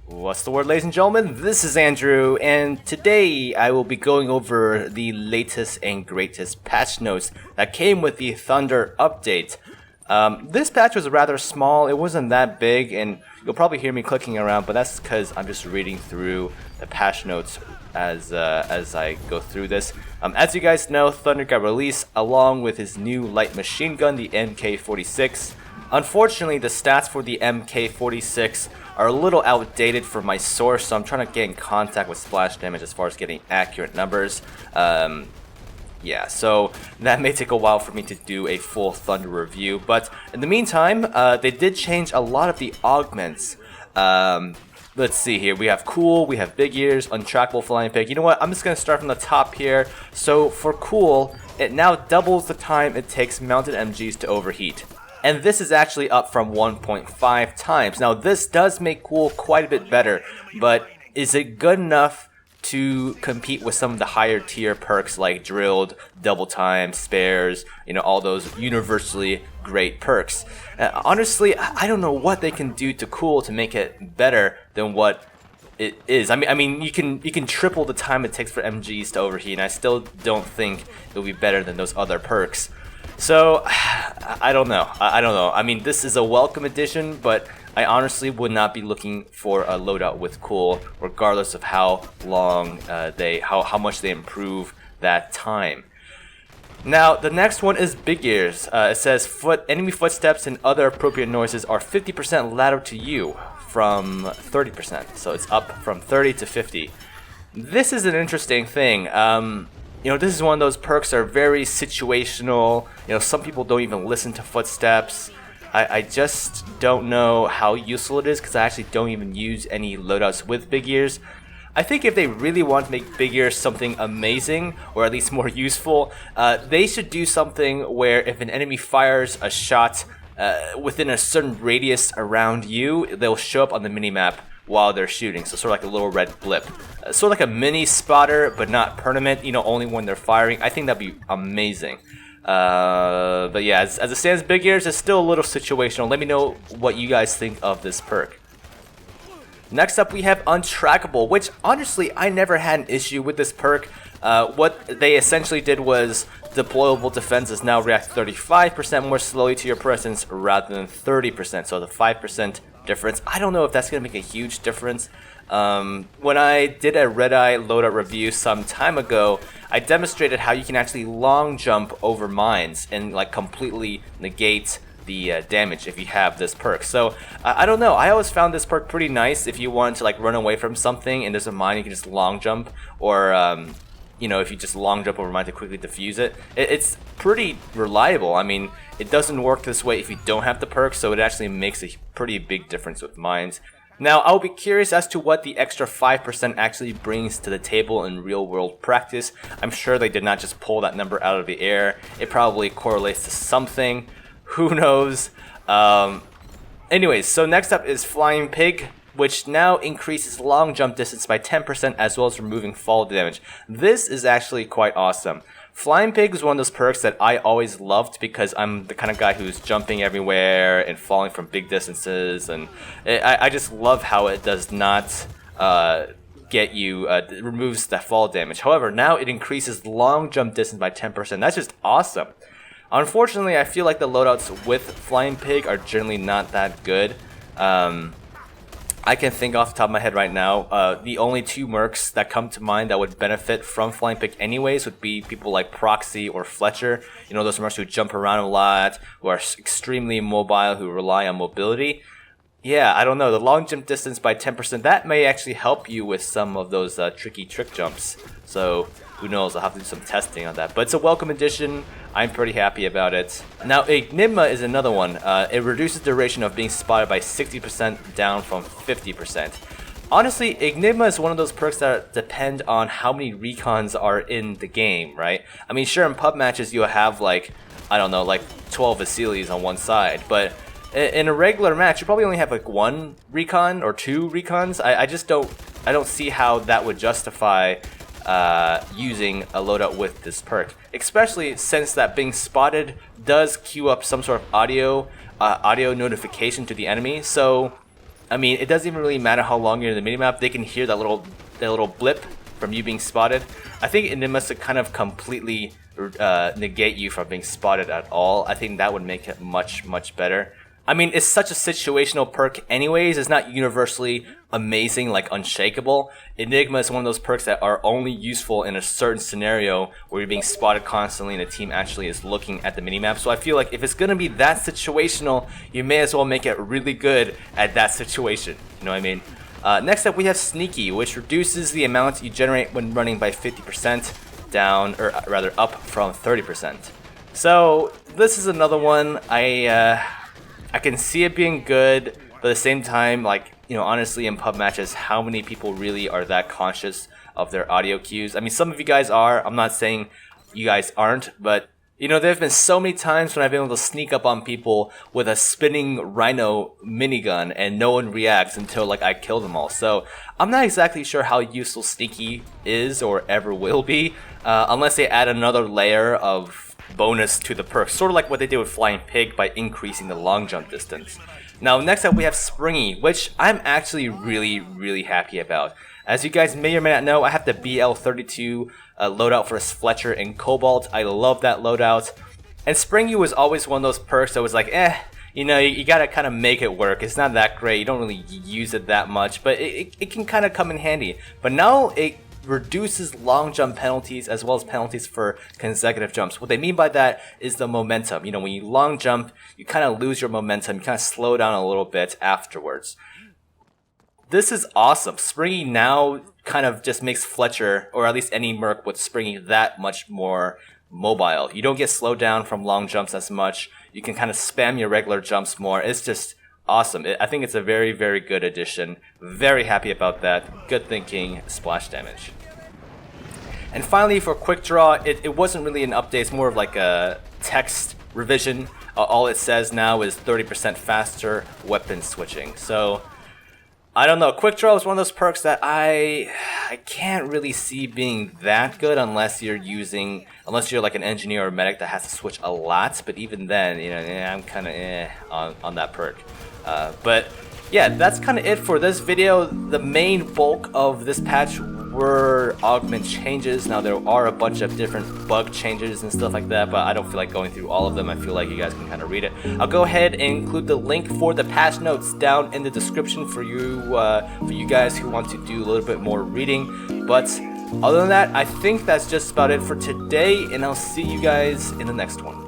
What's the word, ladies and gentlemen? This is Andrew, and today I will be going over the latest and greatest patch notes that came with the Thunder update. This patch was rather small, it wasn't that big, and you'll probably hear me clicking around, but that's because I'm just reading through the patch notes as I go through this. As you guys know, Thunder got released along with his new light machine gun, the MK46. Unfortunately, the stats for the MK46 are a little outdated for my source, so I'm trying to get in contact with splash damage as far as getting accurate numbers. Yeah, so that may take a while for me to do a full Thunder review, but in the meantime, they did change a lot of the augments. Let's see here, we have Cool, we have Big Ears, Untrackable Flying Pig. You know what, I'm just going to start from the top here. So for Cool, it now doubles the time it takes mounted MGs to overheat. And this is actually up from 1.5 times. Now this does make Cool quite a bit better, but is it good enough to compete with some of the higher tier perks like Drilled, Double Time, Spares, you know, all those universally great perks? Honestly, I don't know what they can do to Cool to make it better than what it is. I mean, you can triple the time it takes for MGs to overheat, and I still don't think it'll be better than those other perks. So, I don't know. I mean, this is a welcome addition, but I honestly would not be looking for a loadout with Cool, regardless of how long how much they improve that time. Now, the next one is Big Ears. It says enemy footsteps and other appropriate noises are 50% louder to you from 30%. So it's up from 30 to 50. This is an interesting thing. You know, this is one of those perks that are very situational. You know, some people don't even listen to footsteps. I just don't know how useful it is because I actually don't even use any loadouts with Big Ears. I think if they really want to make Big Ears something amazing, or at least more useful, they should do something where if an enemy fires a shot within a certain radius around you, they'll show up on the minimap while they're shooting, so sort of like a little red blip. Sort of like a mini spotter, but not permanent, you know, only when they're firing. I think that'd be amazing. But yeah, as it stands, Big Ears is still a little situational. Let me know what you guys think of this perk. Next up, we have Untrackable, which honestly, I never had an issue with this perk. What they essentially did was deployable defenses now react 35% more slowly to your presence rather than 30%, so the 5% difference. I don't know if that's going to make a huge difference. When I did a Red Eye loadout review some time ago, I demonstrated how you can actually long jump over mines and like completely negate the damage if you have this perk. So I don't know, I always found this perk pretty nice if you want to like run away from something and there's a mine, you can just long jump, or you know, if you just long jump over mine to quickly defuse it. It's pretty reliable. I mean, it doesn't work this way if you don't have the perk, so it actually makes a pretty big difference with mines. Now, I'll be curious as to what the extra 5% actually brings to the table in real-world practice. I'm sure they did not just pull that number out of the air. It probably correlates to something. Who knows? Anyways, so next up is Flying Pig, which now increases long jump distance by 10% as well as removing fall damage. This is actually quite awesome. Flying Pig is one of those perks that I always loved because I'm the kind of guy who's jumping everywhere and falling from big distances, and I just love how it does not get you, it removes that fall damage. However, now it increases long jump distance by 10%. That's just awesome. Unfortunately, I feel like the loadouts with Flying Pig are generally not that good. I can think off the top of my head right now, the only two mercs that come to mind that would benefit from Flying Pig anyways would be people like Proxy or Fletcher. You know, those mercs who jump around a lot, who are extremely mobile, who rely on mobility. Yeah, I don't know, the long jump distance by 10%, that may actually help you with some of those tricky trick jumps. So, who knows, I'll have to do some testing on that. But it's a welcome addition, I'm pretty happy about it. Now, Enigma is another one. It reduces the duration of being spotted by 60% down from 50%. Honestly, Enigma is one of those perks that depend on how many recons are in the game, right? I mean, sure, in pub matches you'll have like, I don't know, like 12 Vasilis on one side, but in a regular match, you probably only have like one recon or two recons. I just don't see how that would justify using a loadout with this perk, especially since that being spotted does queue up some sort of audio notification to the enemy. So I mean, it doesn't even really matter how long you're in the minimap. They can hear that little blip from you being spotted. I think it must have kind of completely negate you from being spotted at all. I think that would make it much better. I mean, it's such a situational perk anyways. It's not universally amazing, like Unshakable. Enigma is one of those perks that are only useful in a certain scenario where you're being spotted constantly and the team actually is looking at the minimap. So I feel like if it's going to be that situational, you may as well make it really good at that situation. You know what I mean? Next up, we have Sneaky, which reduces the amount you generate when running by 50% down, or rather up from 30%. So this is another one. I can see it being good, but at the same time, like, you know, honestly, in pub matches, how many people really are that conscious of their audio cues? I mean, some of you guys are. I'm not saying you guys aren't, but, you know, there have been so many times when I've been able to sneak up on people with a spinning Rhino minigun and no one reacts until, like, I kill them all. So I'm not exactly sure how useful Sneaky is or ever will be, unless they add another layer of bonus to the perk, sort of like what they did with Flying Pig by increasing the long jump distance. Now, next up we have Springy, which I'm actually really happy about. As you guys may or may not know, I have the BL32 loadout for Fletcher and Cobalt. I love that loadout. And Springy was always one of those perks that was like, you know, you gotta kind of make it work. It's not that great, you don't really use it that much, but it can kind of come in handy. But now it reduces long jump penalties as well as penalties for consecutive jumps. What they mean by that is the momentum. You know, when you long jump, you kind of lose your momentum, you kind of slow down a little bit afterwards. This is awesome. Springy now kind of just makes Fletcher, or at least any merc with Springy, that much more mobile. You don't get slowed down from long jumps as much. You can kind of spam your regular jumps more. It's just awesome. I think it's a very good addition. Very happy about that. Good thinking, splash damage. And finally, for Quick Draw, it wasn't really an update. It's more of like a text revision. All it says now is 30% faster weapon switching. So I don't know. Quick Draw is one of those perks that I can't really see being that good unless you're like an engineer or medic that has to switch a lot. But even then, you know, I'm kind of on that perk. But yeah, that's kind of it for this video. The main bulk of this patch were augment changes. Now there are a bunch of different bug changes and stuff like that, but I don't feel like going through all of them. I feel like you guys can kind of read it. I'll go ahead and include the link for the patch notes down in the description for you guys who want to do a little bit more reading. But other than that, I think that's just about it for today, and I'll see you guys in the next one.